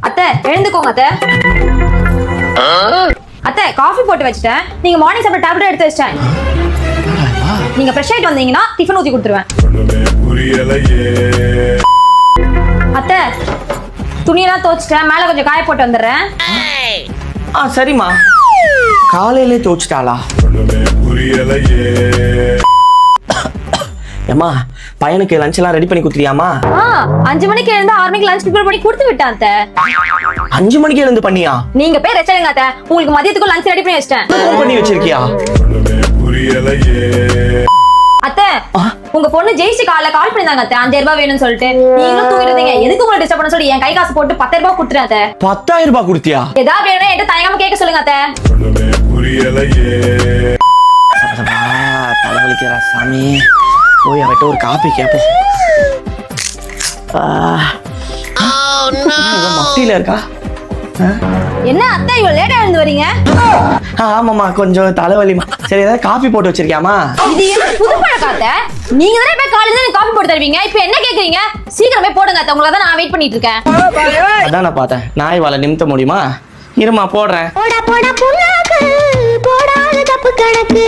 அத்தை எழுந்துக்கோங்க அத்தை. அத்தை காஃபி போட்டு வச்சிட்டேன். நீங்க மார்னிங் சாப்பிட டேப்லெட் எடுத்து வச்சிட்டேன். நீங்க ஃப்ரெஷ் ஆயிட்டு வந்தீங்கன்னா டிஃபன் ஊத்தி கொடுத்துருவேன். அத்தை துணியெல்லாம் துவைச்சிட்டேன். மேல கொஞ்சம் காய போட்டு வந்துடுறேன். சரிம்மா. காலையிலே துவைச்சிட்டாளா? ஏமா பையனுக்கு லஞ்ச் எல்லாம் ரெடி பண்ணி கொடுத்துறியாமா? 5 மணிக்கு எழுந்து 6 மணிக்கு லஞ்ச் ப்ரிப்பேர் பண்ணி கொடுத்து விட்டேன் அத்தை. 5 மணிக்கு எழுந்து பண்ணியா? நீங்க போய் ரெஸ்ட் எடுங்க அத்தை. உங்களுக்கு மதியத்துக்கு லஞ்ச் ரெடி பண்ணி வச்சிட்டேன். பண்ணி வச்சிருக்கியா? அத்தை உங்க பொண்ணு ஜெயிச்சு கால் பண்ணிருந்தாங்க அத்தை. 5000 ரூபாய் வேணும்னு சொல்லிட்டு நீங்களும் தூங்கிட்டு இருந்தீங்க. எதுக்கு உங்களை டிஸ்டர்ப் பண்ண சொல்லி என் கை காசு போட்டு 10000 ரூபாய் கொடுத்துறேன் அத்தை. 10000 ரூபாய் கொடுத்தியா? ஏதாவது வேணும் என்கிட்ட தயங்காம கேட்க சொல்லுங்க அத்தை. தலைவலிக்கிறா சாமி. போய் அவட்ட ஒரு காப்பி கேட்போம். மத்தியில இருக்கா? என்ன அத்தை இவ்வளவு லேட்டா எழுந்து வரீங்க? ஆமாமா கொஞ்சம் தலைவலிமா. சரி ஏதாவது காஃபி போட்டு வச்சிருக்கியாமா? இது என்ன புது பழக்கம் அத்தை? நீங்க தானே இப்ப காலையில தான் காஃபி போட்டு தருவீங்க. இப்போ என்ன கேக்குறீங்க? சீக்கிரமே போடுங்க அத்தை. உங்களை தான் நான் வெயிட் பண்ணிட்டு இருக்கேன். அதான் நான் பார்த்தேன். நாய் வாழை நிமித்த முடியுமா? இருமா போடுறேன். போடா போடா புண்ணாக்கு போடாத தப்பு கணக்கு.